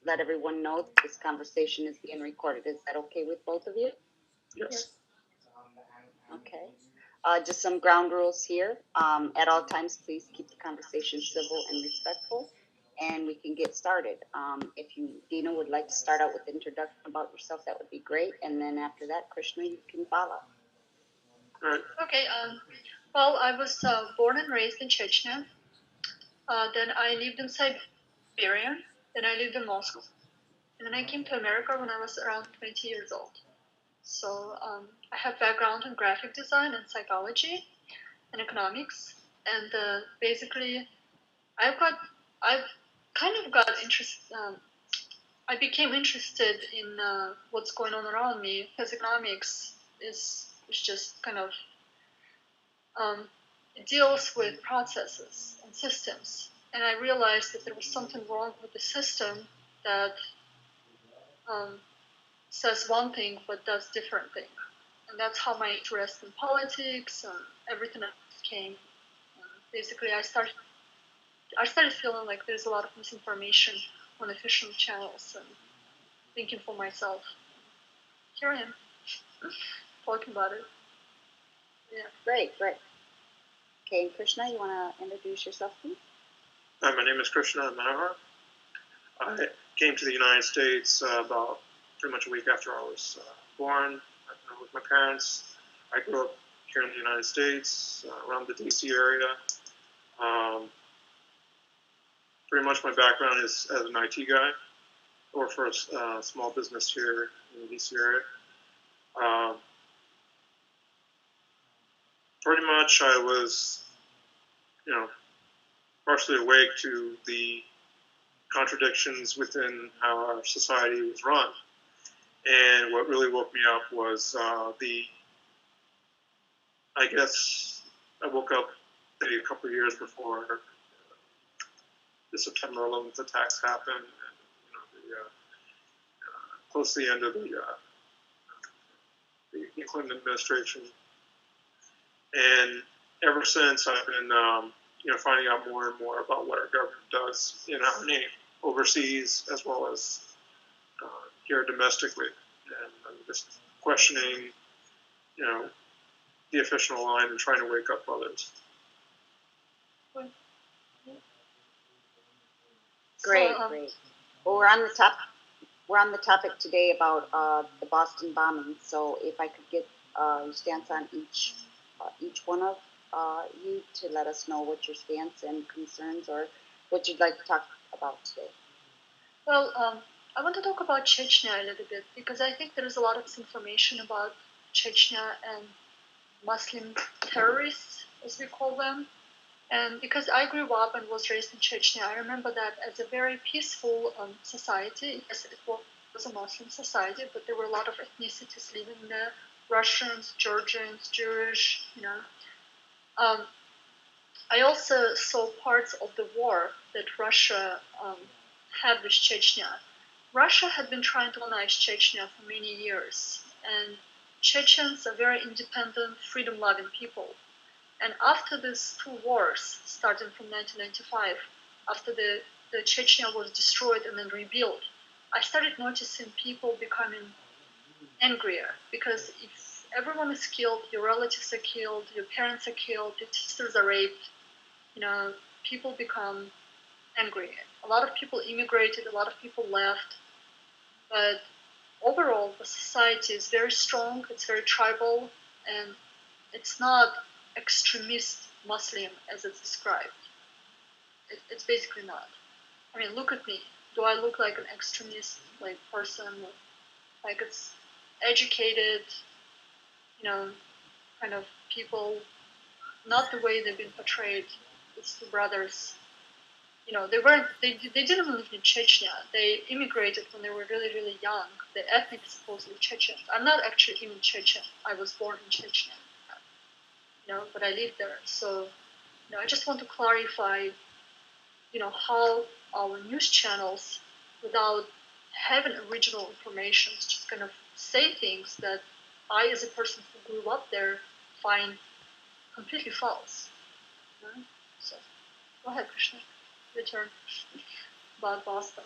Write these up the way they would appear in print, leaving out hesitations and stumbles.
let everyone know that this conversation is being recorded. Is that okay with both of you? Yes. Okay. Just some ground rules here. At all times, please keep the conversation civil and respectful, and we can get started. If you, Dina, would like to start out with an introduction about yourself, that would be great. And then after that, Krishna, you can follow. All right. Okay. Well, I was born and raised in Chechnya. Then I lived in Siberia. Then I lived in Moscow. And then I came to America when I was around 20 years old. So I have background in graphic design and psychology and economics. And basically, I've kind of got interested. I became interested in what's going on around me because economics is just kind of it deals with processes and systems. And I realized that there was something wrong with the system that says one thing but does different thing. And that's how my interest in politics and everything else came. Basically, I started feeling like there's a lot of misinformation on official channels and thinking for myself. Here I am, talking about it. Yeah. Great. Okay, and Krishna, you want to introduce yourself, please? My name is Krishna Manohar. I came to the United States about pretty much a week after I was born. I with my parents. I grew up here in the United States, around the D.C. area. Pretty much my background is as an IT guy. I work for a small business here in the D.C. area. Pretty much I was, partially awake to the contradictions within how our society was run. And what really woke me up was I guess I woke up maybe a couple of years before the September 11th attacks happened, and close to the end of the Clinton administration. And ever since, I've been finding out more and more about what our government does in our name, overseas as well as here domestically, and I'm just questioning, the official line and trying to wake up others. Great. Well, we're on the topic today about the Boston bombing. So if I could get your stance on each one of you to let us know what your stance and concerns or what you'd like to talk about today. Well, I want to talk about Chechnya a little bit because I think there is a lot of misinformation about Chechnya and Muslim terrorists, as we call them. And because I grew up and was raised in Chechnya, I remember that as a very peaceful society. Yes, it was a Muslim society, but there were a lot of ethnicities living there: Russians, Georgians, Jewish. I also saw parts of the war that Russia had with Chechnya. Russia had been trying to colonize Chechnya for many years, and Chechens are very independent, freedom-loving people. And after these two wars, starting from 1995, after the Chechnya was destroyed and then rebuilt, I started noticing people becoming angrier because if everyone is killed, your relatives are killed, your parents are killed, your sisters are raped, people become angry. A lot of people immigrated, a lot of people left, but overall the society is very strong, it's very tribal, and it's not extremist Muslim as it's described. It's basically not. I mean, look at me. Do I look like an extremist person? Like it's educated, kind of people, not the way they've been portrayed. It's two brothers. They didn't live in Chechnya. They immigrated when they were really, really young. The ethnic is supposedly Chechen. I'm not actually even Chechen. I was born in Chechnya. But I lived there. So, I just want to clarify, how our news channels, without having original information, just kind of say things that I, as a person who grew up there, find completely false. So, go ahead, Krishna. Your turn. About Boston.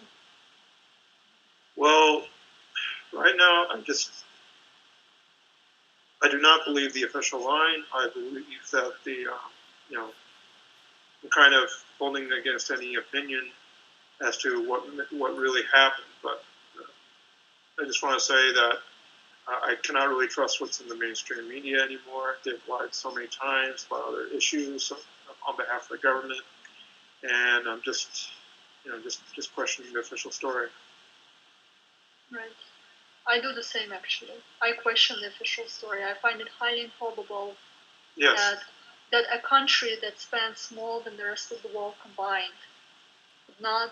now, I do not believe the official line. I believe that I'm kind of holding against any opinion as to what really happened. But I just want to say that I cannot really trust what's in the mainstream media anymore. They've lied so many times about other issues on behalf of the government, and I'm just questioning the official story. Right. I do the same, actually. I question the official story. I find it highly improbable that a country that spends more than the rest of the world combined would not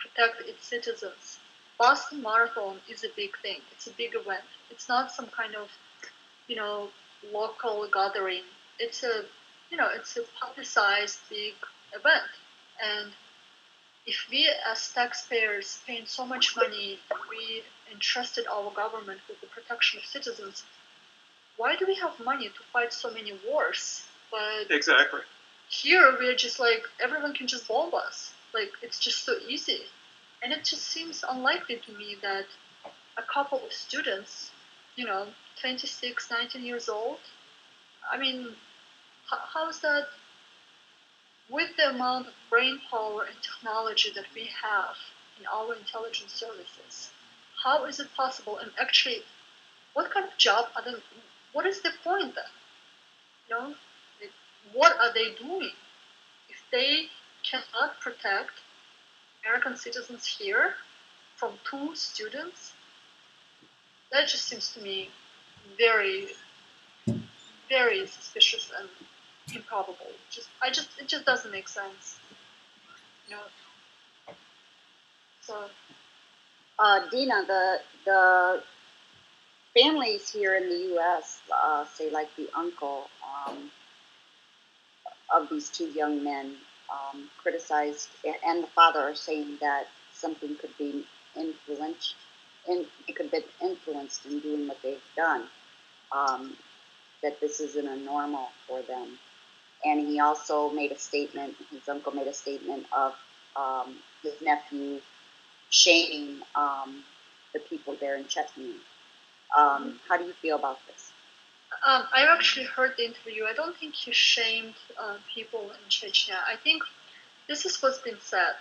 protect its citizens. Boston Marathon is a big thing. It's a big event. It's not some kind of, local gathering. It's a publicized big event. And if we as taxpayers paying so much money and we entrusted our government with the protection of citizens, why do we have money to fight so many wars? But exactly. Here we're just like, everyone can just bomb us. Like, it's just so easy. And it just seems unlikely to me that a couple of students, 26, 19 years old, I mean, how is that, with the amount of brain power and technology that we have in our intelligence services, how is it possible? And actually, what kind of job are they, what is the point then? What are they doing? If they cannot protect American citizens here from two students, that just seems to me very, very suspicious and improbable. It just doesn't make sense. So, Dina, the families here in the U.S., say like the uncle of these two young men, criticized, and the father are saying that something could be it could be influenced in doing what they've done. That this isn't a normal for them. And he also made a statement. His uncle made a statement of his nephew shaming the people there in Chechnya. How do you feel about this? I've actually heard the interview. I don't think he shamed people in Chechnya. I think this is what's been said.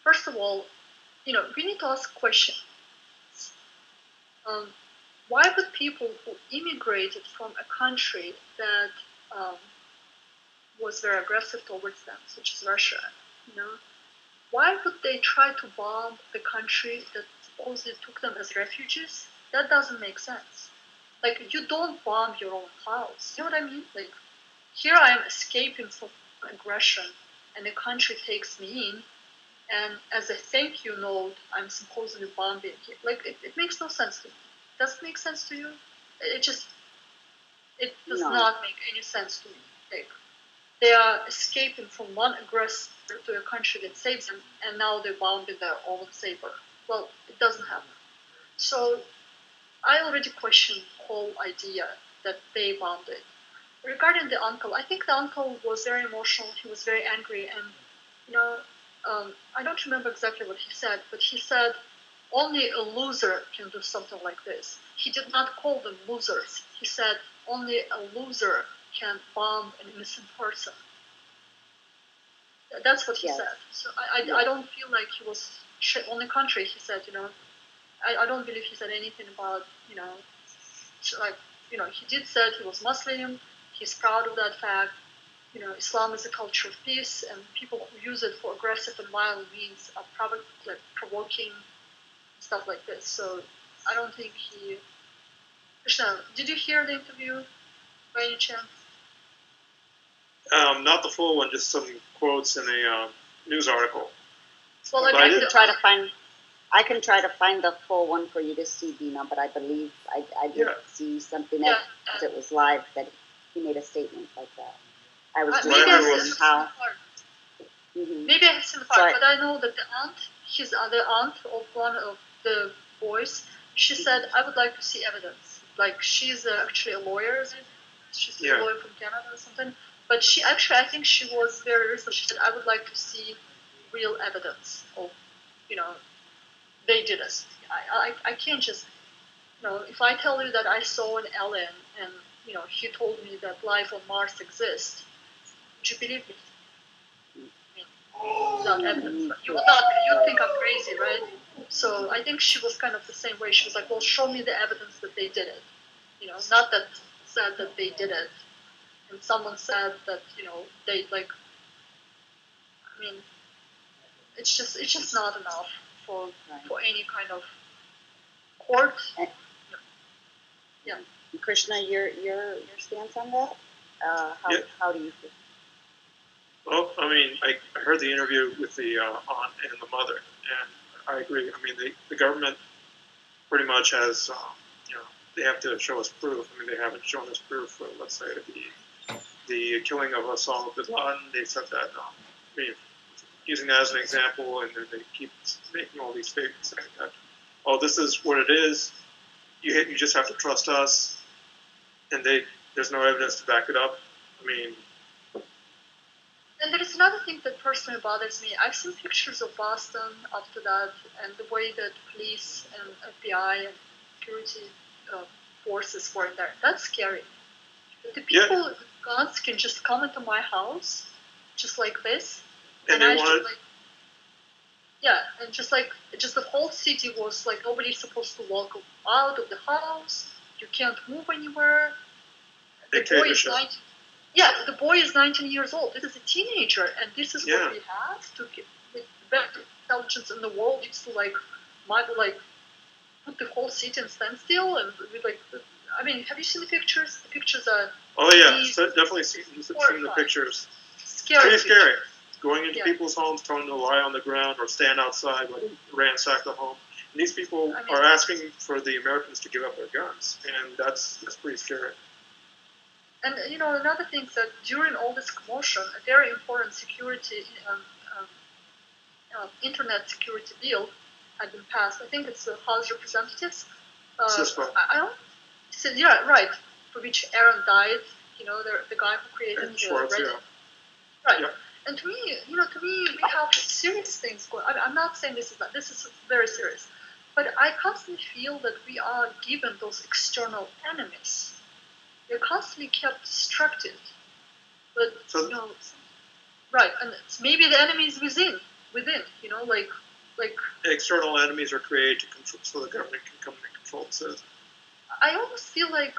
First of all, we need to ask questions. Why would people who immigrated from a country that was very aggressive towards them, such as Russia, why would they try to bomb the country that supposedly took them as refugees? That doesn't make sense. Like, you don't bomb your own house. You know what I mean? Like, here I am escaping from aggression, and the country takes me in, and as a thank you note, I'm supposedly bombing it. Like, it makes no sense to me. Does it make sense to you? It does not make any sense to me. Like, they are escaping from one aggressor to a country that saves them, and now they're bombing their own saber. Well, it doesn't happen. So I already questioned the whole idea that they bombed it. Regarding the uncle, I think the uncle was very emotional. He was very angry, and I don't remember exactly what he said, but he said only a loser can do something like this. He did not call them losers. He said only a loser can bomb an innocent person. That's what he said. So I don't feel like he was on the contrary. He said, I don't believe he said anything about, he did say he was Muslim. He's proud of that fact. Islam is a culture of peace, and people who use it for aggressive and violent means are probably provoking stuff like this. So I don't think he. Krishna, did you hear the interview by any chance? Not the full one, just some quotes in a news article. Well, I can try to find the full one for you to see, Dina. But I believe I did see something that it was live that he made a statement like that. I was just wondering how. Maybe I have seen the part, but I know that the other aunt of one of the boys, she said, I would like to see evidence. Like, she's actually a lawyer, she's a lawyer from Canada or something. But she actually, I think she was very reasonable. She said, I would like to see real evidence of, they did it. I can't just, if I tell you that I saw an alien and, he told me that life on Mars exists, would you believe me? Without evidence. You would not. You'd think I'm crazy, right? So I think she was kind of the same way. She was like, "Well, show me the evidence that they did it." Not that said that they did it, and someone said that they like. I mean, it's just not enough for any kind of court. Yeah. Krishna, your stance on that? How do you feel? Well, I mean, I heard the interview with the aunt and the mother, and I agree. I mean, the government pretty much has, they have to show us proof. I mean, they haven't shown us proof for, let's say, the killing of Osama bin Laden. They said that, I mean, using that as an example, and then they keep making all these statements saying that, oh, this is what it is. You just have to trust us, and there's no evidence to back it up. I mean. And there is another thing that personally bothers me. I've seen pictures of Boston after that, and the way that police and FBI and security forces were there. That's scary. The people with guns can just come into my house, just like this, and I just just the whole city was like nobody's supposed to walk out of the house. You can't move anywhere. The boy is 19 years old. This is a teenager, and this is what we have to get the best intelligence in the world. It's to put the whole city in standstill, and I mean, have you seen the pictures? The pictures are. Oh yeah, definitely seen the pictures. Pretty scary. Going into people's homes, telling them to lie on the ground or stand outside when ransack the home. And these people are asking for the Americans to give up their guns, and that's pretty scary. And another thing is that during all this commotion, a very important security, internet security bill had been passed. I think it's the House of Representatives. Yeah, right. For which Aaron died. The guy who created Reddit. Right. Yeah. And to me, we have serious things going. I'm not saying this is very serious, but I constantly feel that we are given those external enemies. We're constantly kept distracted, but right, and maybe the enemy is within. External enemies are created to control, so the government can come and control the citizens. I almost feel like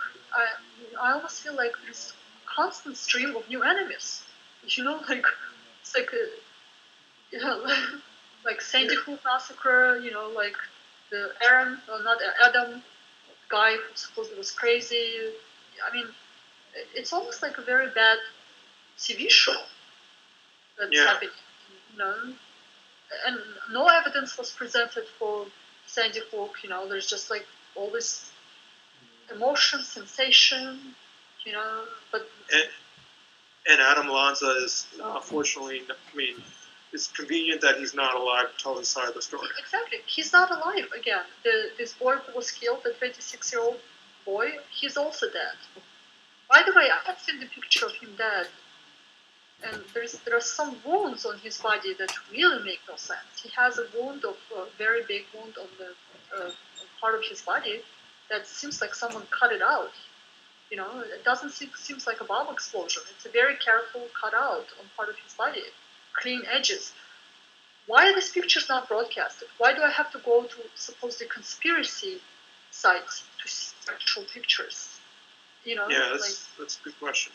this constant stream of new enemies. It's like Sandy Hook massacre. Like the Adam guy who supposedly was crazy. I mean, it's almost like a very bad TV show that's happening. And no evidence was presented for Sandy Hook. There's just like all this emotion, sensation. But and Adam Lanza is unfortunately. I mean, it's convenient that he's not alive to tell his side of the story. Exactly, he's not alive again. This boy who was killed, the 26-year-old boy, he's also dead. By the way, I have seen the picture of him dead, and there are some wounds on his body that really make no sense. He has a very big wound on the part of his body that seems like someone cut it out. It doesn't seems like a bomb explosion. It's a very careful cut out on part of his body, clean edges. Why are these pictures not broadcasted? Why do I have to go to supposedly conspiracy sites to see actual pictures? Yeah, that's a good question.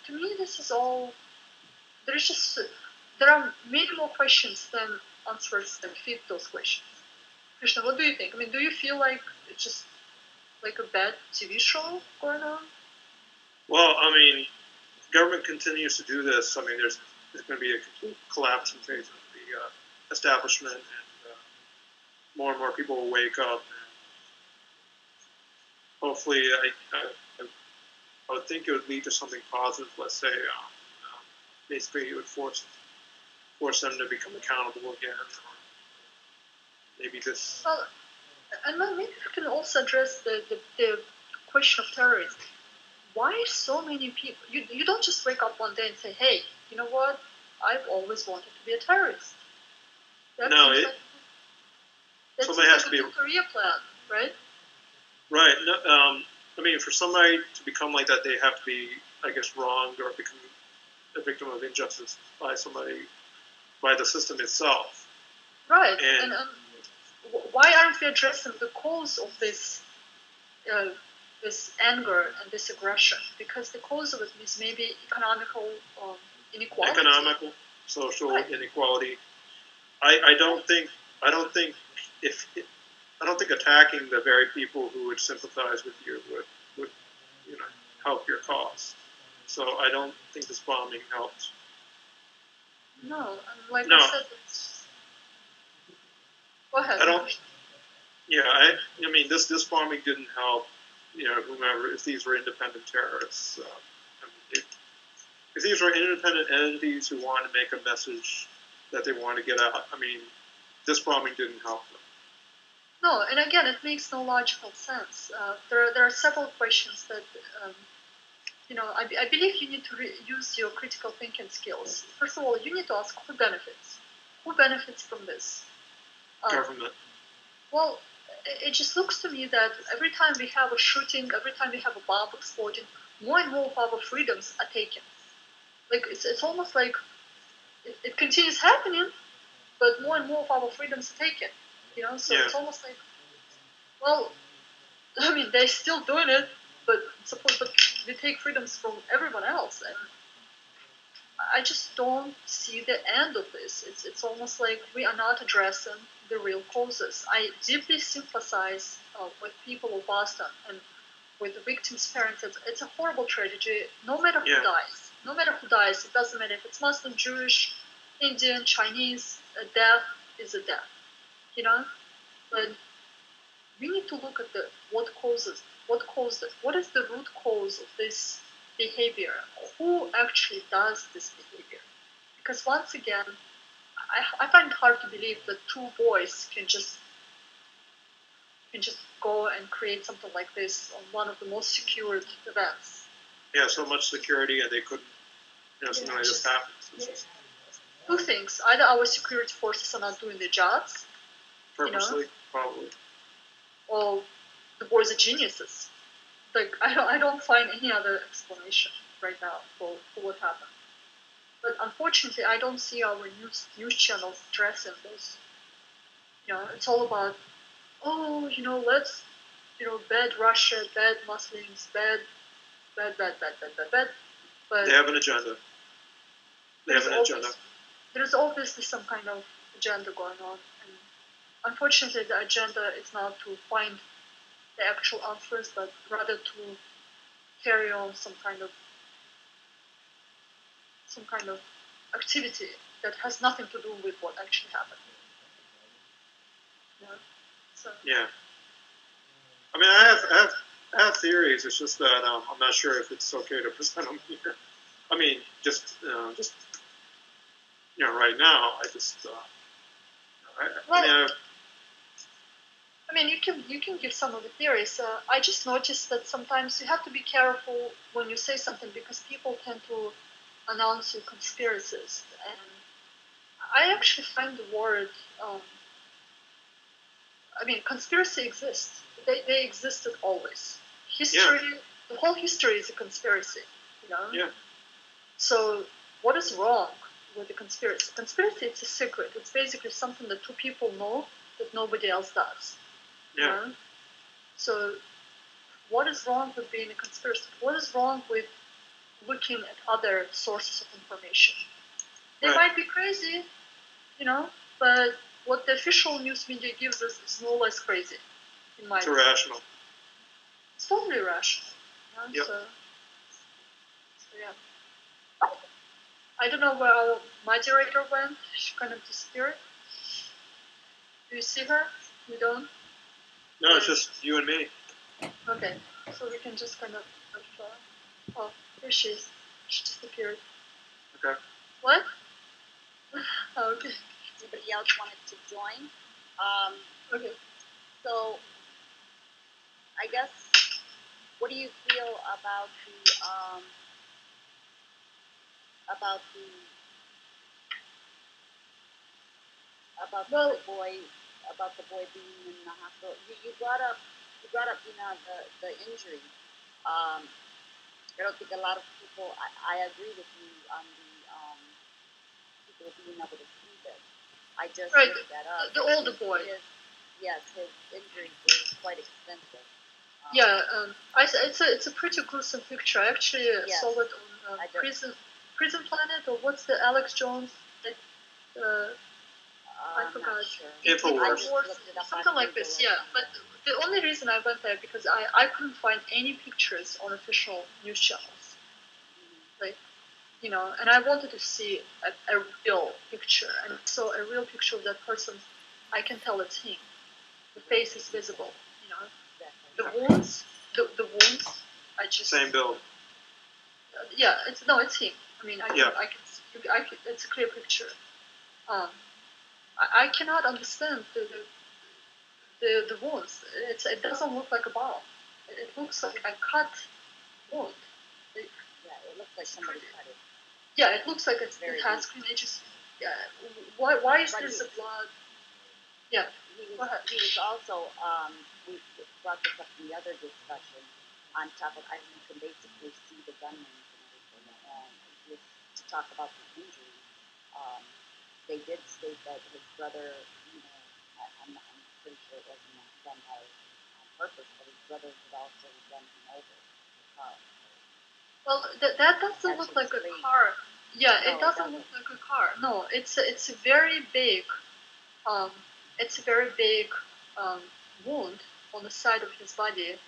To me, this is all. There are many more questions than answers that fit those questions. Krishna, what do you think? I mean, do you feel like it's just like a bad TV show going on? Well, I mean, if the government continues to do this, I mean, there's going to be a complete collapse in phase of the establishment, and more people will wake up. Hopefully, I would think it would lead to something positive. Let's say, basically, it would force them to become accountable again. Or maybe this. Well, and maybe we can also address the question of terrorism. Why so many people? You don't just wake up one day and say, "Hey, you know what? I've always wanted to be a terrorist." That's somebody has to be a career plan, right? right. No, I mean, for somebody to become like that, they have to be, I guess, wronged or become a victim of injustice by somebody, by the system itself. Right. And Why aren't we addressing the cause of this this anger and this aggression? Because the cause of it is maybe economical inequality. Economical, social right. inequality. I don't think if I don't think attacking the very people who would sympathize with you would help your cause. So I don't think this bombing helped. No, and like No. I said, go ahead. I don't. Yeah, I mean this bombing didn't help. Whomever, if these were independent terrorists, if these were independent entities who wanted to make a message that they want to get out, I mean, this bombing didn't help them. No, and again, it makes no logical sense. There are several questions that, I believe you need to use your critical thinking skills. First of all, you need to ask who benefits. Who benefits from this? Government. Well, it just looks to me that every time we have a shooting, every time we have a bomb exploding, more and more of our freedoms are taken. Like it's almost like it continues happening, but more and more of our freedoms are taken. So Yeah. it's almost like, well, I mean, they're still doing it, but we take freedoms from everyone else, and I just don't see the end of this. It's almost like we are not addressing the real causes. I deeply sympathize with people of Boston and with the victims' parents. It's a horrible tragedy. No matter who dies, it doesn't matter if it's Muslim, Jewish, Indian, Chinese. A death is a death, But we need to look at what caused it. What is the root cause of this behavior? Who actually does this behavior? Because once again, I find it hard to believe that two boys can just go and create something like this on one of the most secured events. Yeah, so much security, and they couldn't. Something like this happens. Two things: either our security forces are not doing their jobs, Purposely, probably, or the boys are geniuses. Like I don't find any other explanation right now for what happened. But unfortunately, I don't see our news channels addressing this. It's all about, let's, bad Russia, bad Muslims, bad. But they have an agenda. There's obviously some kind of agenda going on, and unfortunately, the agenda is not to find the actual answers, but rather to carry on some kind of activity that has nothing to do with what actually happened. So. Yeah. I mean, I have theories. It's just that I'm not sure if it's okay to present them here. I mean, just right now, I just. I mean, you can give some of the theories. I just noticed that sometimes you have to be careful when you say something because people tend to announce you conspiracies, and I actually find the word. I mean, conspiracy exists. They existed always. History, the whole history is a conspiracy. Yeah. So what is wrong with the conspiracy? Conspiracy, it's a secret. It's basically something that two people know that nobody else does. Yeah. So what is wrong with being a conspiracy? What is wrong with looking at other sources of information? They might be crazy, but what the official news media gives us is no less crazy, in my opinion. Irrational. It's totally irrational. Yep. So yeah. I don't know where our moderator went. She kind of disappeared. Do you see her? You don't? No, it's just you and me. Okay, so we can just kind of. Oh, there she is. She disappeared. Okay. What? Oh, okay. Anybody else wanted to join? Okay. So, I guess, what do you feel about the boy about the boy being in the hospital. You brought up the injury. I don't think a lot of people. I agree with you on the people being able to see this. I just Right, looked that up. the older boy. Yes, his injuries were quite extensive. Yeah, it's a pretty gruesome picture. I actually saw it on Prison Planet, or what's the Alex Jones? I forgot. Sure. Infowars. Something like this. Yeah, but the only reason I went there because I couldn't find any pictures on official news channels. Like, and I wanted to see a real picture, and I saw a real picture of that person. I can tell it's him. The face is visible. The wounds, the wounds. I just Same build. Yeah, it's him. I mean, I can. It's a clear picture. I cannot understand the wounds. It doesn't look like a bottle. It looks like a cut wound. It looks like somebody cut it. Yeah, it looks like it has clean edges. Yeah. Why is there blood? Yeah. He was also we brought this up in the other discussion. On top of, you can basically see the gunman and everything. And just to talk about the injury, they did state that his brother, I'm pretty sure it wasn't done on purpose, but his brother had also run him over. Well, that doesn't look like a car. Yeah, it doesn't look like a car. No, it's a very big, it's a very big wound on the side of his body.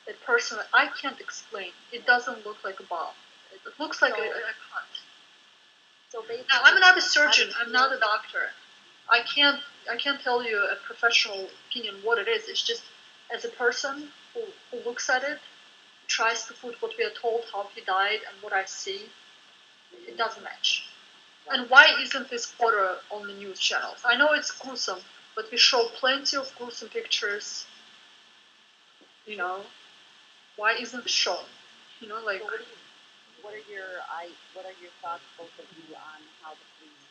That person, I can't explain. It doesn't look like a bomb. It looks like a cut. So now, I'm not a surgeon. I'm not a doctor. I can't tell you a professional opinion what it is. It's just as a person who looks at it, tries to put what we are told how he died and what I see, it doesn't match. And why isn't this photo on the news channels? I know it's gruesome, but we show plenty of gruesome pictures. Why isn't it shown? Like. So what are your thoughts, both of you, on how the police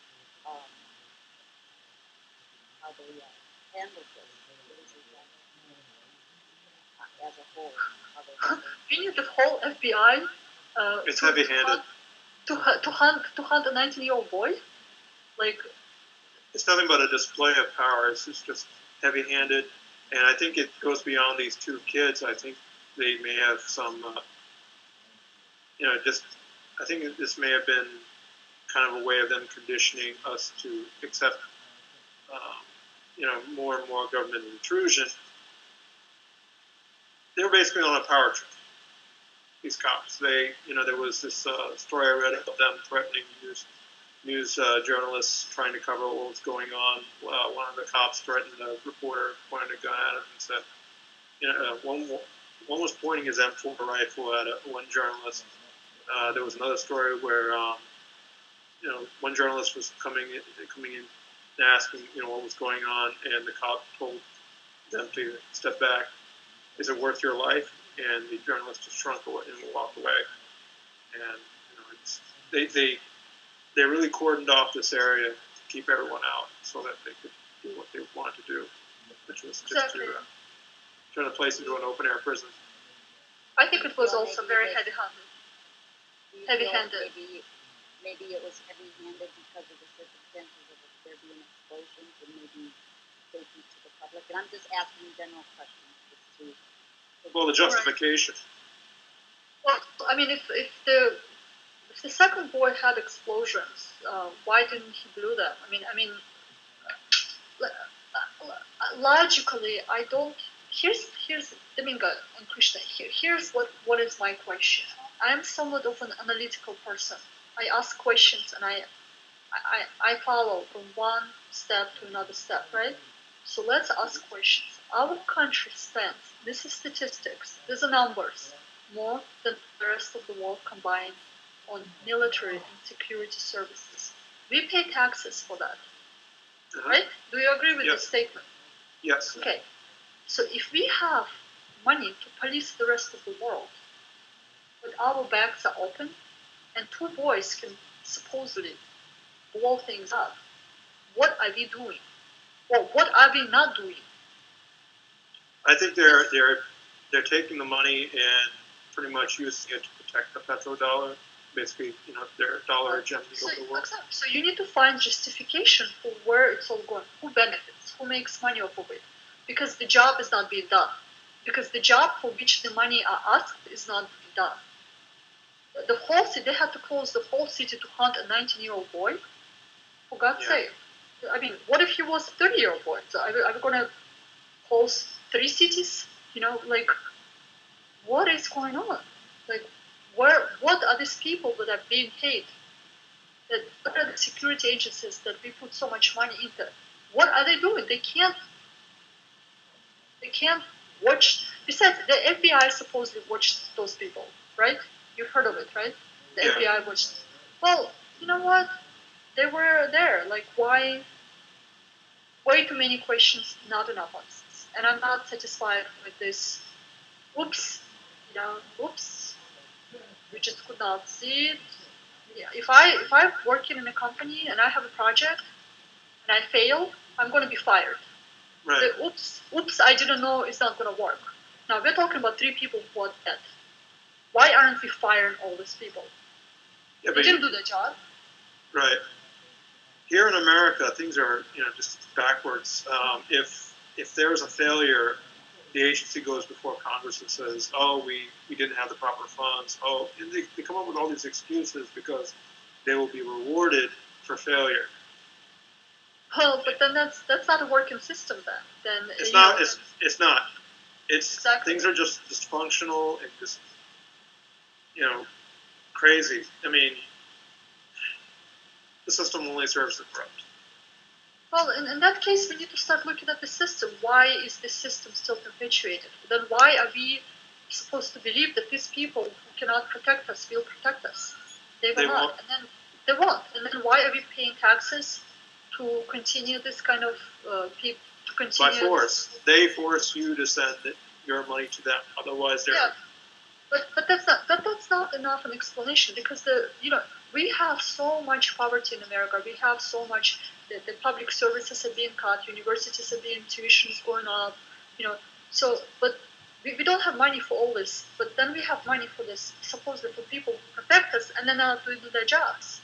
how they handled this? As a whole, we need the whole FBI. It's heavy-handed. To hunt a 19-year-old boy, like. It's nothing but a display of power. It's just heavy-handed, and I think it goes beyond these two kids. I think they may have some, I think this may have been kind of a way of them conditioning us to accept, more and more government intrusion. They were basically on a power trip. These cops, there was this story I read about them threatening news journalists trying to cover what was going on. One of the cops threatened a reporter, pointed a gun at him, and said, one was pointing his M4 rifle at one journalist. There was another story where, one journalist was coming in and asking, what was going on, and the cop told them to step back. Is it worth your life? And the journalist just shrunk away and walked away. And they really cordoned off this area to keep everyone out so that they could do what they wanted to do, which was just to turn the place into an open air prison. I think it was also very heavy-handed. Maybe it was heavy-handed because of the circumstances of there being explosions and maybe safety to the public. And I'm just asking general questions Well, the justification. Well, I mean, if the second boy had explosions, why didn't he blow them? I mean, logically, I don't. Here's Dominga and Krishna. Here's what is my question. I'm somewhat of an analytical person. I ask questions and I follow from one step to another step, right? So let's ask questions. Our country spends, this is statistics, these are numbers, more than the rest of the world combined on military and security services. We pay taxes for that, right? Do you agree with this statement? Yes. Okay. So if we have money to police the rest of the world, but our backs are open, and two boys can supposedly blow things up, what are we doing? Well, what are we not doing? I think they're taking the money and pretty much using it to protect the petrodollar. Basically, their dollar hegemony over the world. So you need to find justification for where it's all going. Who benefits? Who makes money off of it? Because the job is not being done. Because the job for which the money are asked is not being done. The whole city, they had to close the whole city to hunt a 19-year-old boy. For God's sake. I mean, what if he was a 30-year-old boy? So are we going to close 3 cities? What is going on? What are these people that are being paid? What are the security agencies that we put so much money into? What are they doing? They can't watch. Besides, the FBI supposedly watched those people, right? You've heard of it, right? The FBI watched. Well, you know what? They were there. Why? Way too many questions, not enough answers. And I'm not satisfied with this. Oops, oops. We just could not see it. Yeah, if I'm working in a company and I have a project and I fail, I'm going to be fired. Right. The oops, I didn't know it's not going to work. Now we're talking about 3 people who are dead. Why aren't we firing all these people? They didn't do their job. Right. Here in America, things are just backwards. If there's a failure, the agency goes before Congress and says, "Oh, we didn't have the proper funds." Oh, and they come up with all these excuses because they will be rewarded for failure. Well, but then that's not a working system. Then it's not. It's not. It's exactly. Things are just dysfunctional and just crazy. I mean, the system only serves the corrupt. Well, in that case, we need to start looking at the system. Why is this system still perpetuated? Then why are we supposed to believe that these people who cannot protect us will protect us? They will not. Won't. And then they won't. And then why are we paying taxes to continue this kind of people? To continue by force. They force you to send your money to them. Otherwise, they're. Yeah. But that's not enough an explanation, because we have so much poverty in America. We have so much the public services are being cut, universities are being tuitions going up, So, but we don't have money for all this. But then we have money for this, supposedly for people who protect us, and then not do their jobs.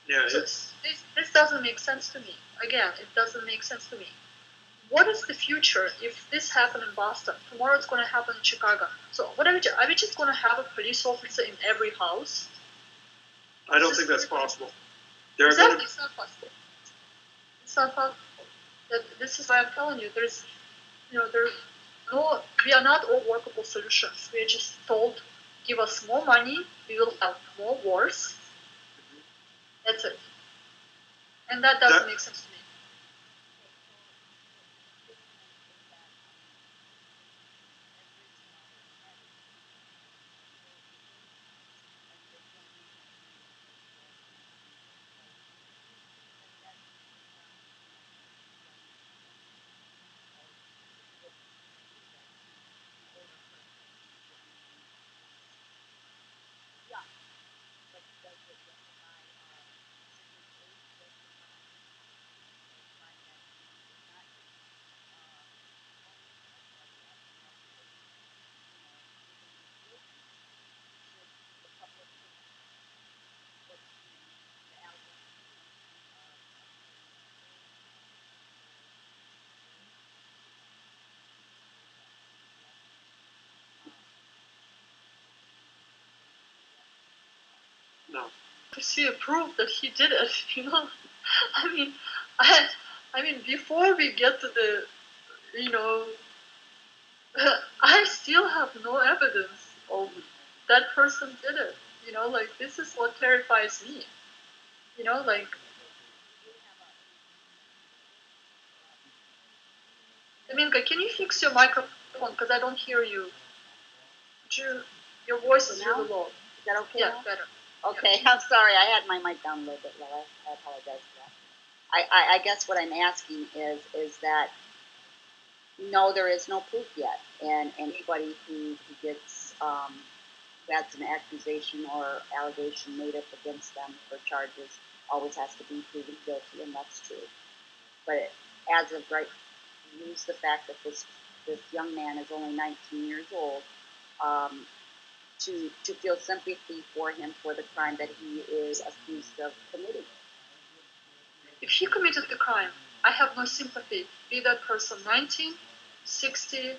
Yeah, so this doesn't make sense to me. Again, it doesn't make sense to me. What is the future if this happened in Boston? Tomorrow it's going to happen in Chicago. So what are we just going to have a police officer in every house? I don't think that's possible. It's not possible. It's not possible. This is why I'm telling you. We are not all workable solutions. We are just told, give us more money, we will have more wars. That's it. And that doesn't make sense to me. No. To see a proof that he did it, I mean, before we get to the, I still have no evidence of that person did it. This is what terrifies me. Minka, can you fix your microphone, because I don't hear you? Your voice is really low. Is that okay? Yeah, now? better. Okay, I'm sorry. I had my mic down a little bit low. I apologize for that. I guess what I'm asking is that no, there is no proof yet, and anybody who gets that's an accusation or allegation made up against them for charges always has to be proven guilty, and that's true. But as of right, use the fact that this young man is only 19 years old, um, to feel sympathy for him for the crime that he is accused of committing. If he committed the crime, I have no sympathy. Be that person 19, 60,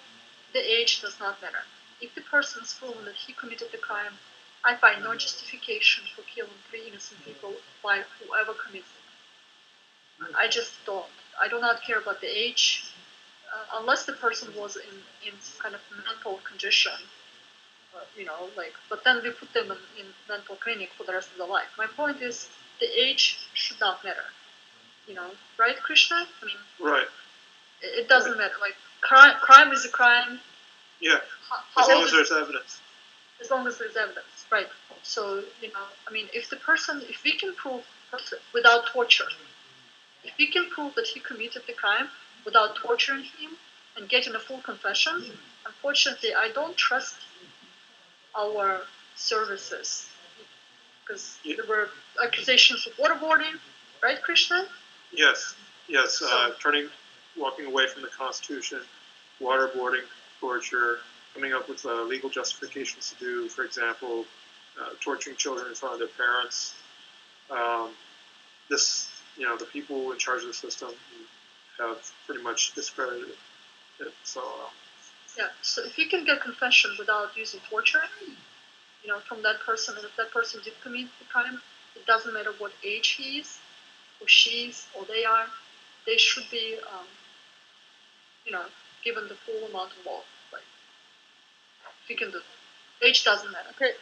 the age does not matter. If the person is proven that he committed the crime, I find no justification for killing 3 innocent people by whoever commits it. I just don't. I do not care about the age, unless the person was in some kind of mental condition, but then we put them in mental clinic for the rest of their life. My point is, the age should not matter. Right, Krishna? I mean, Right. It doesn't matter. Like, crime is a crime. Yeah. As long as there's evidence. As long as there's evidence, right? So, I mean, if we can prove without torture, if we can prove that he committed the crime without torturing him and getting a full confession, unfortunately, I don't trust our services, because there were accusations of waterboarding, right, Krishna? Yes. Walking away from the Constitution, waterboarding, torture, coming up with legal justifications to do, for example, torturing children in front of their parents. The people in charge of the system have pretty much discredited it. So. Yeah. So if you can get confession without using torture, from that person, and if that person did commit the crime, it doesn't matter what age he is, or she is, or they are, they should be, given the full amount of law. Like, if you can do that. Age doesn't matter. Okay.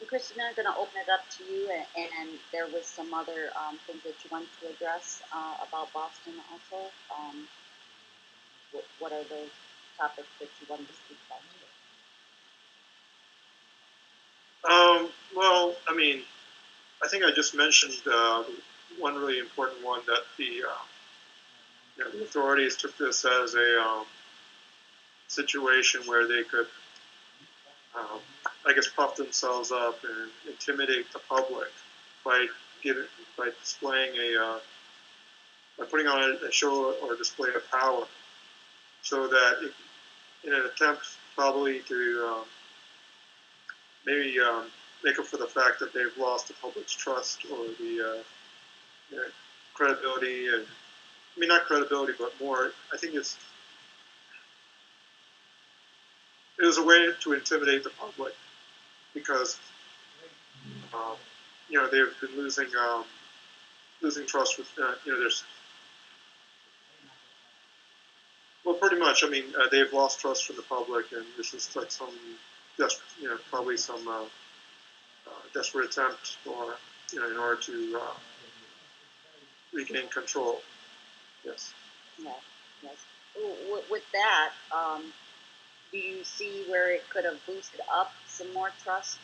Kristen, I'm going to open it up to you, and there was some other things that you wanted to address about Boston also. What are those topics that you wanted to speak about today? Well, I mean, I think I just mentioned one really important one, that the authorities took this as a situation where they could, I guess, puff themselves up and intimidate the public by displaying by putting on a show or display of power, so that in an attempt probably to maybe make up for the fact that they've lost the public's trust or the credibility, and I mean, not credibility, but more, I think it was a way to intimidate the public, because they've been losing trust with there's, well, pretty much. I mean, they've lost trust from the public, and this is like some probably some desperate attempt, or in order to regain control. Yes. Yes. With that, do you see where it could have boosted up some more trust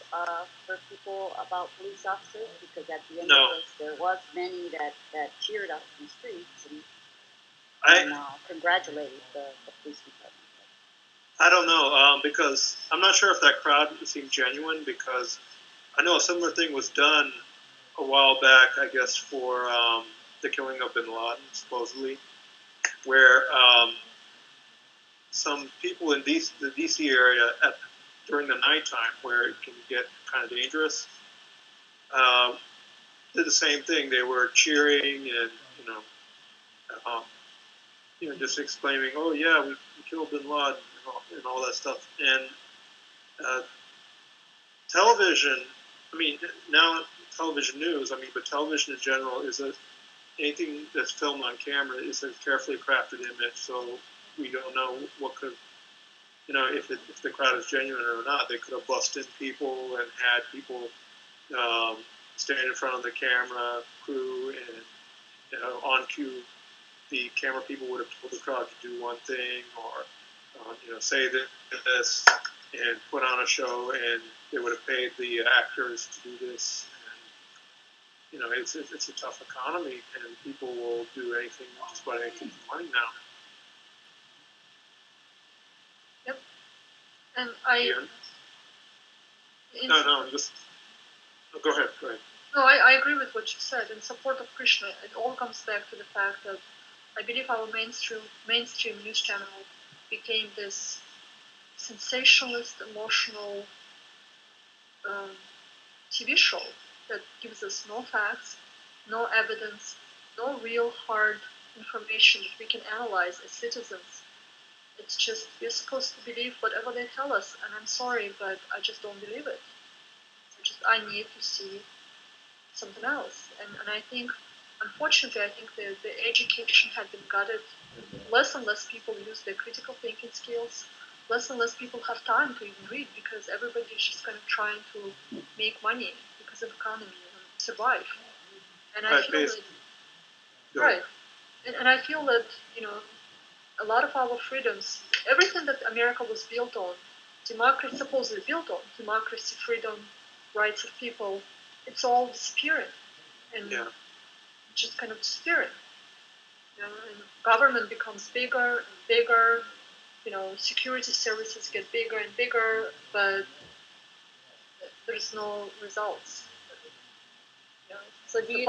for people about police officers? Because at the end of this, there was many that cheered us in the streets and congratulated the police department. I don't know, because I'm not sure if that crowd seemed genuine, because I know a similar thing was done a while back, I guess, for the killing of bin Laden, supposedly, where some people in the DC area during the nighttime, where it can get kind of dangerous, did the same thing. They were cheering and just exclaiming, "Oh yeah, we killed bin Laden," and all that stuff. And television, I mean, now television news, I mean, but television in general anything that's filmed on camera is a carefully crafted image, so we don't know what could, if the crowd is genuine or not. They could have busted people and had people stand in front of the camera crew, and on cue, the camera people would have told the crowd to do one thing, or say this and put on a show, and they would have paid the actors to do this. And, it's a tough economy, and people will do anything, just about anything for money now. Yep. And Go ahead. No, I agree with what you said. In support of Krishna, it all comes back to the fact that I believe our mainstream news channel became this sensationalist, emotional um, TV show that gives us no facts, no evidence, no real hard information that we can analyze as citizens. It's just we're supposed to believe whatever they tell us, and I'm sorry, but I just don't believe it. I need to see something else, and I think, unfortunately, I think the education had been gutted. Less and less people use their critical thinking skills. Less and less people have time to even read because everybody is just kind of trying to make money because of economy and survive. And I feel that right, and I feel that a lot of our freedoms, everything that America was built on, democracy supposedly built on, democracy, freedom, rights of people, it's all disappearing and just kind of disappearing. And government becomes bigger and bigger. Security services get bigger and bigger, but there's no results. So do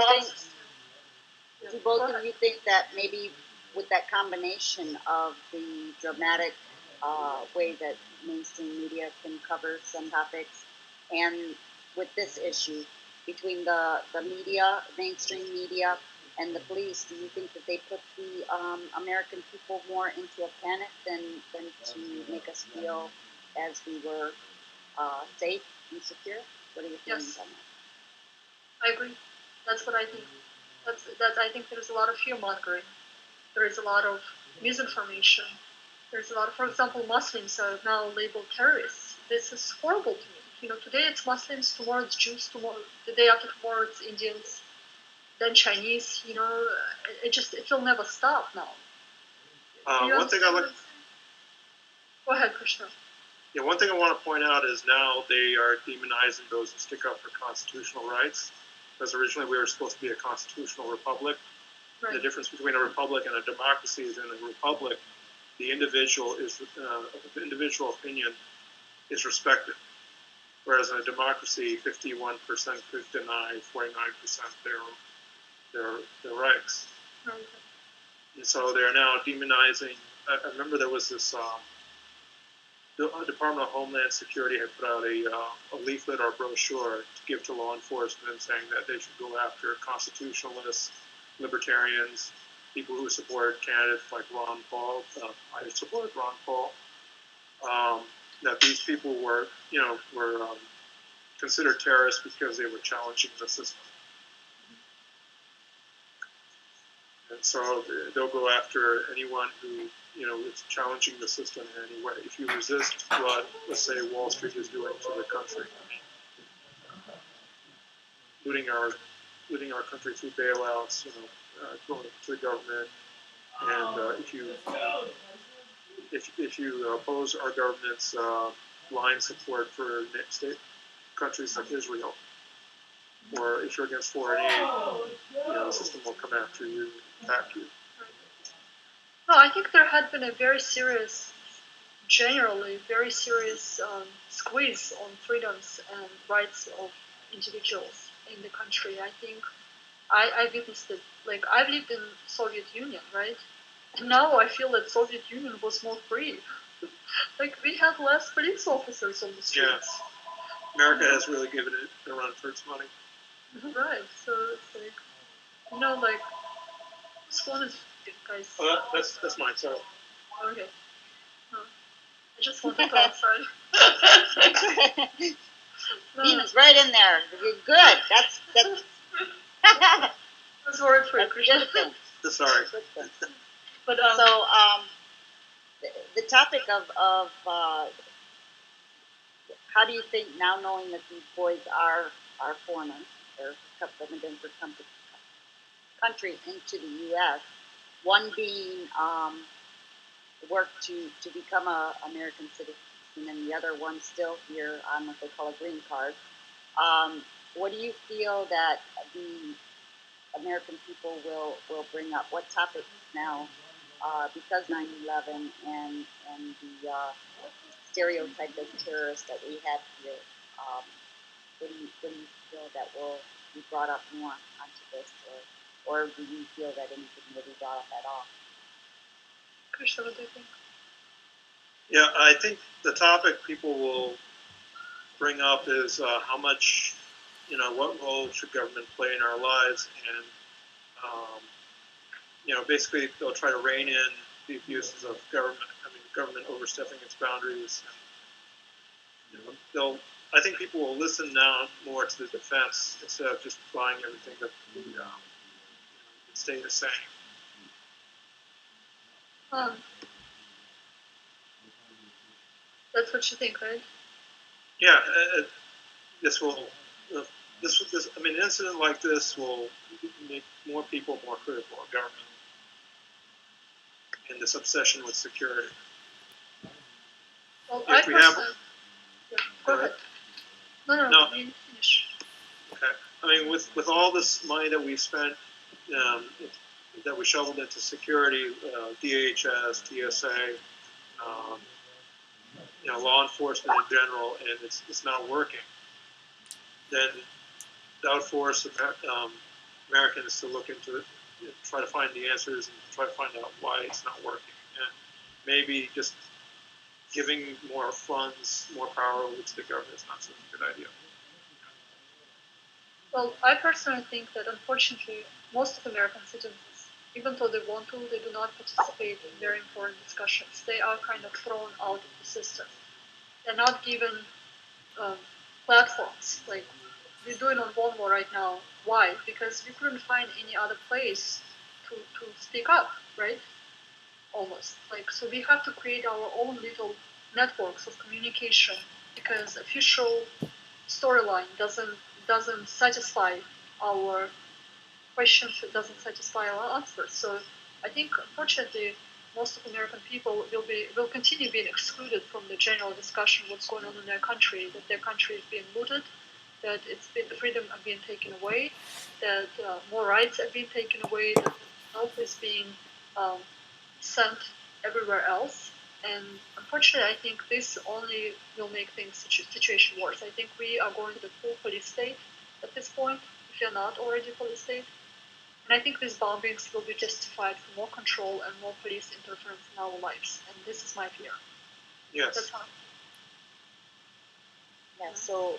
both of you think that maybe with that combination of the dramatic way that mainstream media can cover some topics, and with this issue between the media, mainstream media, and the police, do you think that they put the American people more into a panic than to make us feel as we were safe and secure? What are your feelings on that? I agree. That's what I think. I think there's a lot of fear mongering. There is a lot of misinformation. There's a lot of, for example, Muslims are now labeled terrorists. This is horrible to me. Today it's Muslims, tomorrow it's Jews, the day after tomorrow it's Indians, then Chinese. It will never stop now. One thing I like. Go ahead, Krishna. Yeah, one thing I want to point out is now they are demonizing those who stick up for constitutional rights, because originally we were supposed to be a constitutional republic. Right. The difference between a republic and a democracy is in a republic, the individual opinion is respected, whereas in a democracy, 51% could deny 49% their rights. Right. And so they're now demonizing. I remember there was this. The Department of Homeland Security had put out a leaflet or brochure to give to law enforcement saying that they should go after constitutionalists, libertarians, people who support candidates like Ron Paul. I support Ron Paul. That these people were considered terrorists because they were challenging the system. And so they'll go after anyone who is challenging the system in any way. If you resist what, let's say, Wall Street is doing to the country, looting our country through bailouts, going to the government, and if you oppose our government's blind support for state countries like Israel, or if you're against foreign aid, the system will come after you, attack you. No, I think there had been a very serious, generally very serious squeeze on freedoms and rights of individuals in the country. I think I witnessed it. Like, I've lived in Soviet Union, right? And now I feel that Soviet Union was more free. Like, we had less police officers on the streets. Yes. America has really given it a run for its money. Right. So it's like, whose phone is it, guys? Oh, that's mine. Sorry. Okay. I just want to go outside. Dina's right in there. You're good. That's I was worried for you, Krishna. Sorry. But so the topic of how do you think, now knowing that these boys are foreigners, they're immigrants or countries into the U.S., one being worked to become a American citizen, and the other one still here on what they call a green card. What do you feel that the American people will bring up? What topics now, because 9/11 and the stereotype of terrorists that we have here, what do you feel that will be brought up more onto this? Or or do you feel that anything will be brought up at all? Krishna, what do you think? Yeah, I think the topic people will bring up is how much, what role should government play in our lives, and basically they'll try to rein in the abuses of government. I mean, government overstepping its boundaries. And, I think people will listen now more to the defense instead of just buying everything that the state is saying. That's what you think, right? Yeah, this will. I mean, an incident like this will make more people more critical of government and this obsession with security. Well, If we have, go ahead. No. You finish. Okay. I mean, with all this money that we've spent, that we shoveled into security, DHS, TSA, law enforcement in general, and it's not working, then that would force Americans to look into it, try to find the answers, and try to find out why it's not working, and maybe just giving more funds, more power over to the government is not such a good idea. Well, I personally think that unfortunately, most of American citizens, even though they want to, they do not participate in very important discussions. They are kind of thrown out of the system. They're not given platforms like we're doing on Vonvo right now. Why? Because we couldn't find any other place to speak up, right? Almost like so we have to create our own little networks of communication because official storyline doesn't satisfy our questions, it doesn't satisfy our answers. So I think unfortunately most of American people will continue being excluded from the general discussion what's going on in their country, that their country is being looted, that the freedom are being taken away, that more rights are being taken away, that health is being sent everywhere else. And unfortunately, I think this only will make things situation worse. I think we are going to the full police state at this point, if you're not already police state. And I think these bombings will be justified for more control and more police interference in our lives. And this is my fear. Yes. That's how. Yeah, so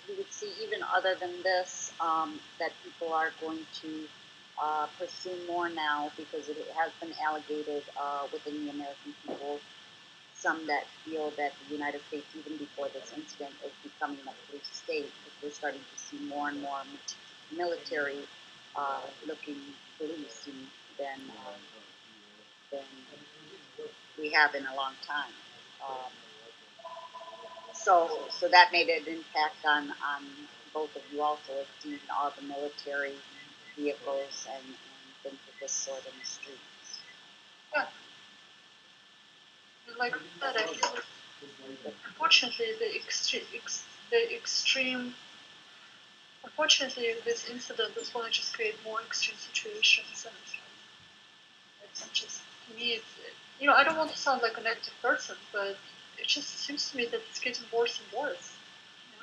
we would see even other than this that people are going to pursue more now because it has been allocated within the American people. Some that feel that the United States, even before this incident, is becoming a police state because we're starting to see more and more military looking policing than we have in a long time. So that made an impact on both of you also, seeing all the military vehicles and things of this sort in the streets. Yeah. And like I said, I feel unfortunately the extreme. Unfortunately, this incident is going to just create more extreme situations, and it's just to me, I don't want to sound like a negative person, but it just seems to me that it's getting worse and worse.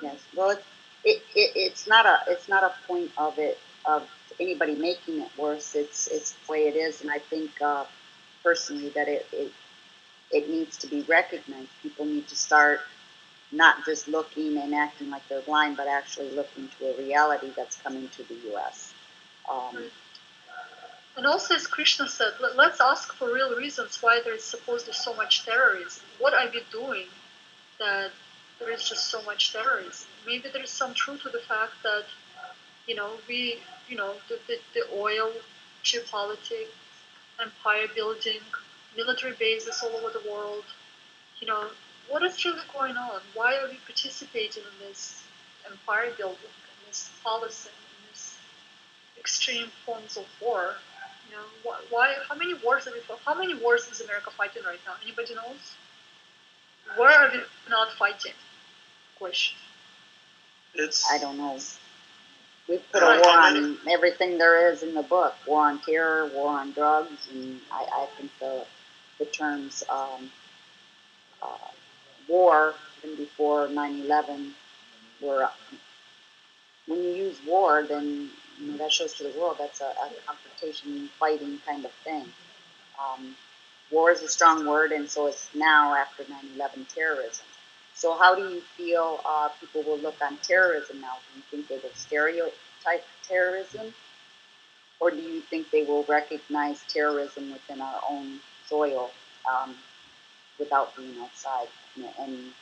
Yes, well, it's not a point of it of anybody making it worse. It's the way it is, and I think personally that it needs to be recognized. People need to start not just looking and acting like they're blind, but actually looking to a reality that's coming to the U.S. Right. And also, as Krishna said, let's ask for real reasons why there is supposedly so much terrorism. What are we doing that there is just so much terrorism? Maybe there is some truth to the fact that, the oil, geopolitics, empire building, military bases all over the world, what is really going on? Why are we participating in this empire building, in this policy, in this extreme forms of war? Why? How many wars are we? How many wars is America fighting right now? Anybody knows? Where are we not fighting? Question. I don't know. We put a war on everything there is in the book: war on terror, war on drugs, and I think the terms war, even before 9/11, were when you use war, then that shows to the world that's a confrontation, fighting kind of thing. War is a strong word, and so it's now after 9/11 terrorism. So how do you feel people will look on terrorism now? Do you think they will stereotype terrorism, or do you think they will recognize terrorism within our own soil without being outside and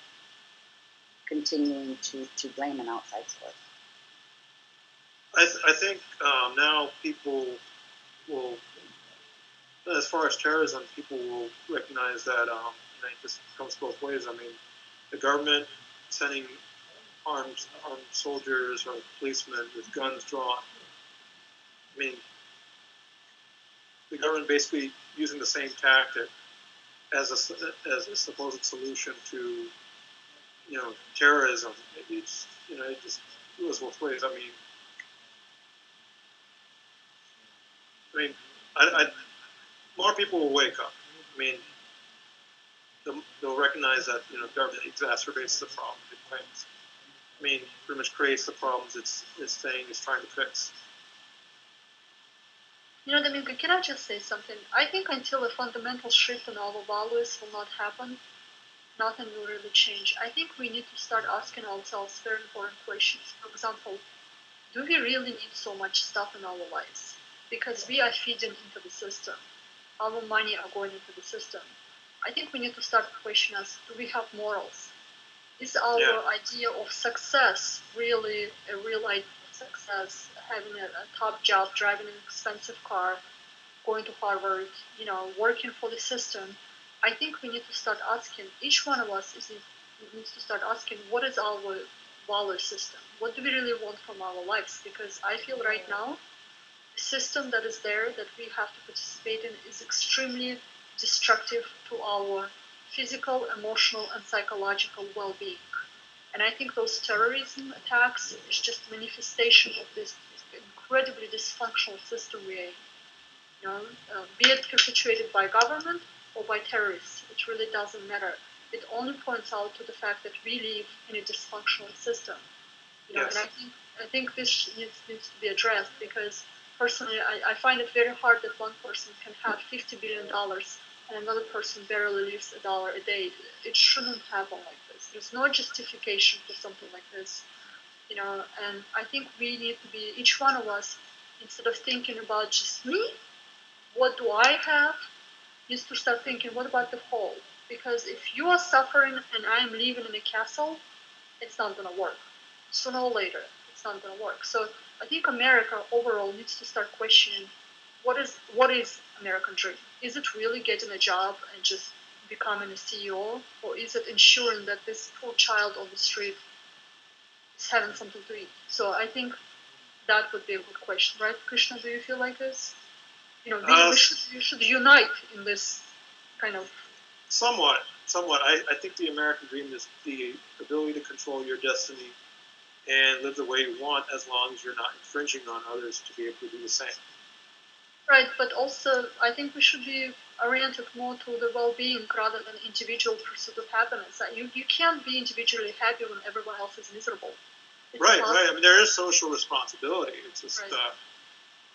continuing to blame an outside source? I think now people will, as far as terrorism, people will recognize that it just comes both ways. I mean, the government sending armed soldiers or policemen with guns drawn. I mean, the government basically using the same tactic as a supposed solution to terrorism. It just goes both ways. I more people will wake up. I mean, they'll recognize that government exacerbates the problem it claims. I mean, pretty much creates the problems it's saying it's trying to fix. Domingo, can I just say something? I think until a fundamental shift in our values will not happen, nothing will really change. I think we need to start asking ourselves very important questions. For example, do we really need so much stuff in our lives? Because we are feeding into the system. Our money are going into the system. I think we need to start questioning us, do we have morals? Is our idea of success really a real idea of success? Having a top job, driving an expensive car, going to Harvard, working for the system. I think we need to start asking, each one of us needs to start asking, what is our value system? What do we really want from our lives? Because I feel right now, the system that is there that we have to participate in is extremely destructive to our physical, emotional, and psychological well-being. And I think those terrorism attacks is just manifestation of this incredibly dysfunctional system we are in. Be it perpetuated by government or by terrorists, it really doesn't matter. It only points out to the fact that we live in a dysfunctional system. Yes. And I think this needs to be addressed because personally, I find it very hard that one person can have $50 billion and another person barely lives $1 a day. It shouldn't happen like this. There's no justification for something like this, and I think we need to be, each one of us, instead of thinking about just me, what do I have, needs to start thinking, what about the whole? Because if you are suffering and I'm living in a castle, it's not going to work. Sooner or later, it's not going to work. So I think America overall needs to start questioning what is American dream? Is it really getting a job and just becoming a CEO, or is it ensuring that this poor child on the street is having something to eat? So I think that would be a good question, right, Krishna? Do you feel like this? We should unite in this kind of. Somewhat. I think the American dream is the ability to control your destiny and live the way you want, as long as you're not infringing on others to be able to do the same. Right, but also I think we should be oriented more to the well-being rather than individual pursuit of happiness. You can't be individually happy when everyone else is miserable. Right. I mean, there is social responsibility. It's just, right.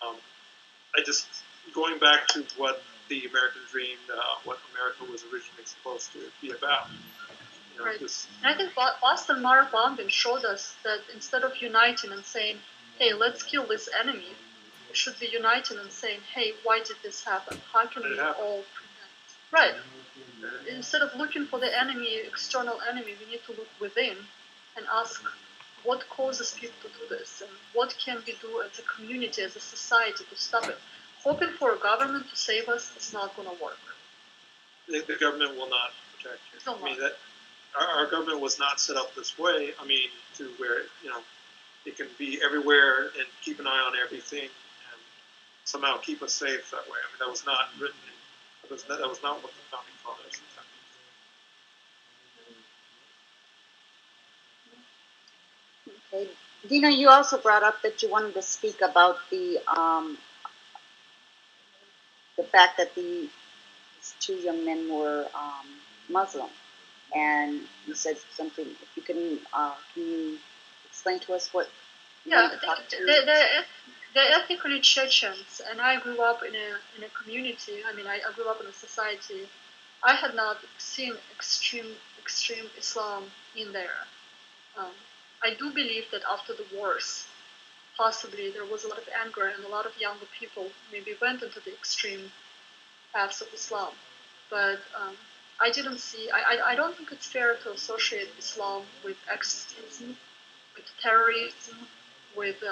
I just going back to what the American dream, what America was originally supposed to be about. Right. And I think Boston Marathon bombing showed us that instead of uniting and saying, "Hey, let's kill this enemy," we should be uniting and saying, "Hey, why did this happen? How can we all prevent?" Right. Instead of looking for the enemy, external enemy, we need to look within and ask what causes people to do this and what can we do as a community, as a society to stop it. Hoping for a government to save us is not going to work. The government will not protect you. I mean, that our government was not set up this way. I mean, to where it can be everywhere and keep an eye on everything and somehow keep us safe that way. I mean, that was not written. That was not what the founding fathers intended. Okay, Dina, you also brought up that you wanted to speak about the fact that these two young men were Muslim, and you said something. If you can you explain to us what? Yeah, they're ethnically Chechens, and I grew up in a community. I mean, I grew up in a society. I had not seen extreme Islam in there. Um, I do believe that after the wars, possibly there was a lot of anger, and a lot of younger people maybe went into the extreme paths of Islam. But I didn't see. I don't think it's fair to associate Islam with extremism, with terrorism, with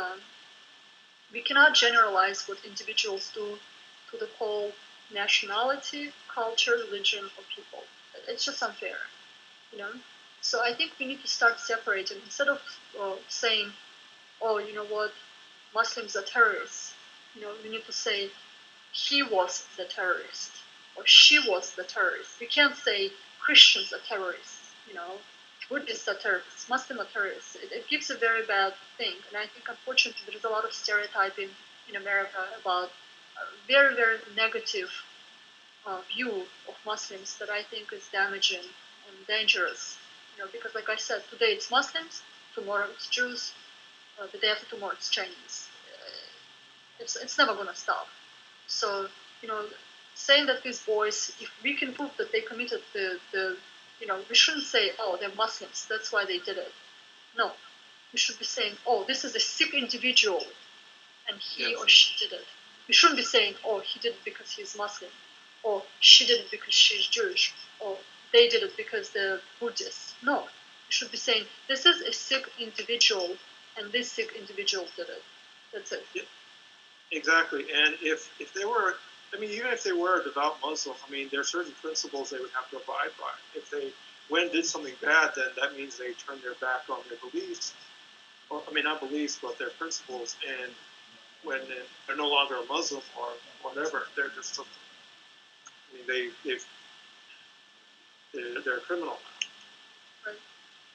we cannot generalize what individuals do to the whole nationality, culture, religion of people. It's just unfair, you know. So I think we need to start separating instead of saying, "Oh, you know what, Muslims are terrorists." You know, we need to say he was the terrorist or she was the terrorist. We can't say Christians are terrorists. You know, Buddhists are terrorists, Muslim are terrorists. It gives a very bad thing. And I think, unfortunately, there is a lot of stereotyping in America about a very, very negative view of Muslims that I think is damaging and dangerous. You know, because, like I said, today it's Muslims, tomorrow it's Jews, the day after tomorrow it's Chinese. It's never going to stop. So, you know, saying that these boys, if we can prove that they committed the you know, we shouldn't say, oh, they're Muslims, that's why they did it. No, we should be saying, oh, this is a sick individual, and he or she did it. We shouldn't be saying, oh, he did it because he's Muslim, or she did it because she's Jewish, or they did it because they're Buddhist. No, we should be saying, this is a sick individual, and this sick individual did it. That's it. Yeah, exactly. And if they were, I mean, even if they were a devout Muslim, I mean, there are certain principles they would have to abide by. If they went and did something bad, then that means they turned their back on their beliefs. Or, I mean, not beliefs, but their principles. And when they're no longer a Muslim or whatever, they're just, I mean, they're a criminal now. Right.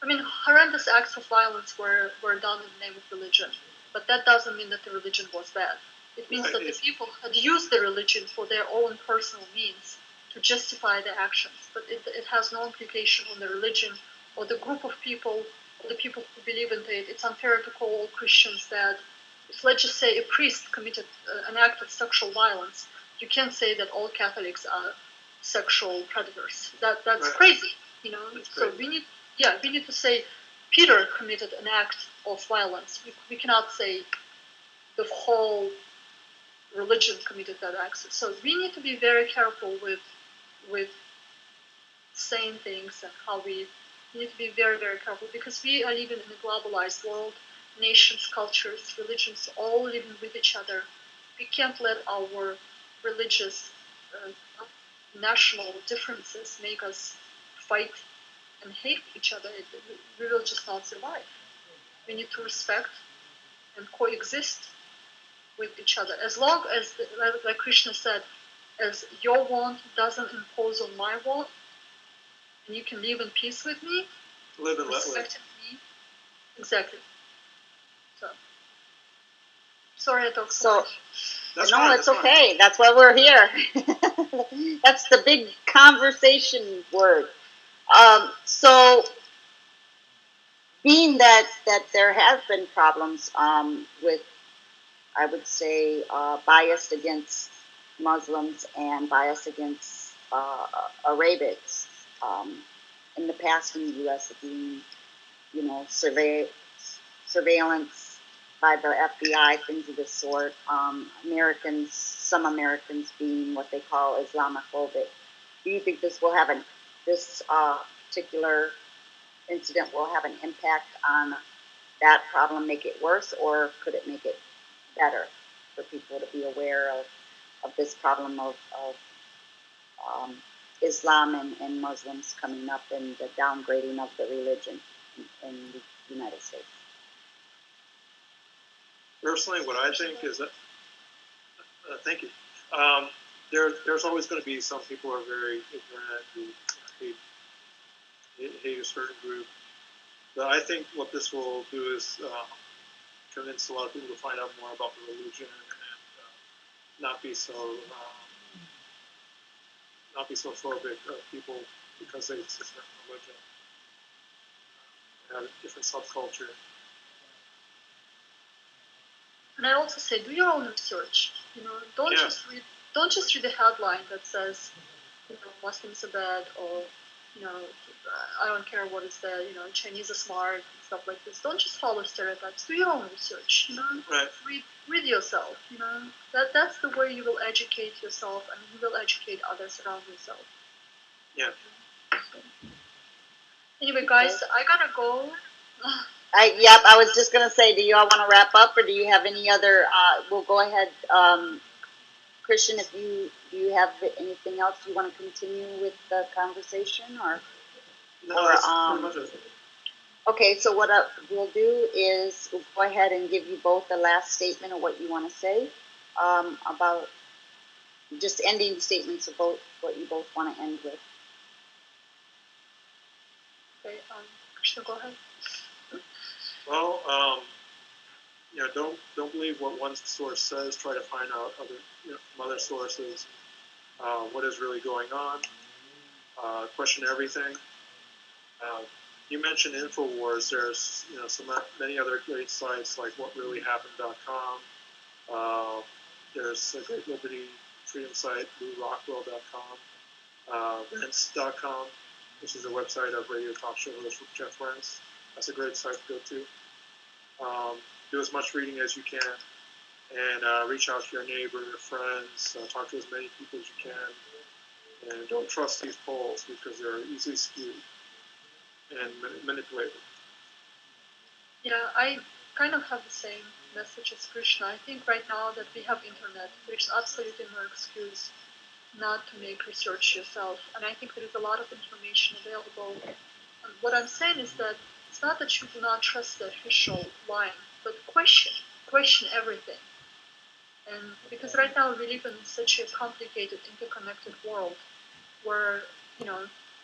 I mean, horrendous acts of violence were done in the name of religion, but that doesn't mean that the religion was bad. It means that the people had used the religion for their own personal means to justify their actions, but it has no implication on the religion or the group of people or the people who believe in it. It's unfair to call all Christians that. If, let's just say, a priest committed an act of sexual violence, you can't say that all Catholics are sexual predators. That's Right. crazy, you know. So we need to say Peter committed an act of violence. We cannot say the whole religion committed that act. So we need to be very careful with saying things and how we need to be very, very careful because we are living in a globalized world. Nations, cultures, religions, all living with each other. We can't let our religious, uh, national differences make us fight and hate each other. We will just not survive. We need to respect and coexist with each other. As long as, like Krishna said, as your want doesn't impose on my want, and you can live in peace with me, live and let live. respecting me. Exactly. So, sorry I talked so much. It's okay. That's why we're here. That's the big conversation word. So, being that there have been problems with, I would say, bias against Muslims and bias against Arabics in the past in the U.S. being, surveillance by the FBI, things of this sort. Some Americans being what they call Islamophobic. Do you think this particular incident will have an impact on that problem, make it worse, or could it make it better for people to be aware of this problem of Islam and Muslims coming up and the downgrading of the religion in the United States? Personally, what I think is that, thank you. There's always going to be some people who are very ignorant who hate a certain group. But I think what this will do is convince a lot of people to find out more about the religion and not be so phobic of people because they exist in religion, have a different subculture. And I also say, do your own research. Don't just read the headline that says, Muslims are bad, or I don't care what is there. Chinese are smart, stuff like this. Don't just follow stereotypes. Do your own research. Right. Read yourself. That's the way you will educate yourself, and you will educate others around yourself. Yeah. Anyway, guys, I gotta go. I was just gonna say, do you all want to wrap up, or do you have any other? We'll go ahead, Christian. If do you have anything else you want to continue with the conversation, or? No, that's pretty much it. Okay, so what we'll do is we'll go ahead and give you both the last statement of what you want to say, about just ending statements of both what you both want to end with. Okay, Krishna, go ahead. Well, don't believe what one source says. Try to find out from other sources what is really going on. Question everything. You mentioned InfoWars. There's many other great sites like WhatReallyHappened.com. There's a great liberty freedom site, BlueRockwell.com, Rents.com, which is a website of radio talk show host Jeff Rents. That's a great site to go to. Do as much reading as you can, and reach out to your neighbor, your friends, talk to as many people as you can, and don't trust these polls because they're easily skewed and manipulated. Yeah, I kind of have the same message as Krishna. I think right now that we have internet, there's absolutely no excuse not to make research yourself, and I think there is a lot of information available. And what I'm saying is that it's not that you do not trust the official line, but question everything. And because right now we live in such a complicated, interconnected world where,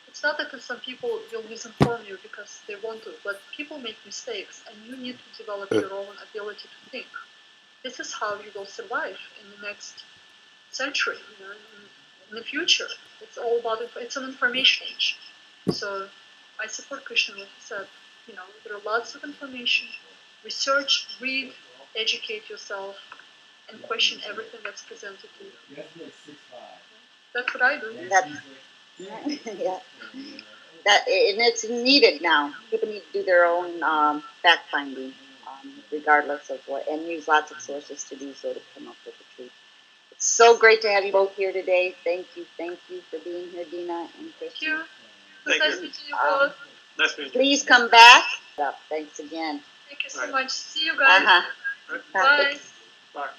it's not that some people will misinform you because they want to, but people make mistakes and you need to develop your own ability to think. This is how you will survive in the next century, in the future. It's all about, it's an information age. So I support Krishna what he said. There are lots of information. Research, read, educate yourself, and question everything that's presented to you. That's what I do. Yeah. And it's needed now. People need to do their own fact finding, regardless of what, and use lots of sources to do so to come up with the truth. It's so great to have you both here today. Thank you for being here, Dina and Christian. Thank you. Nice meeting you both. Nice meeting you. Please come back. Thanks again. Thank you so much. See you guys. Bye. Bye. Bye.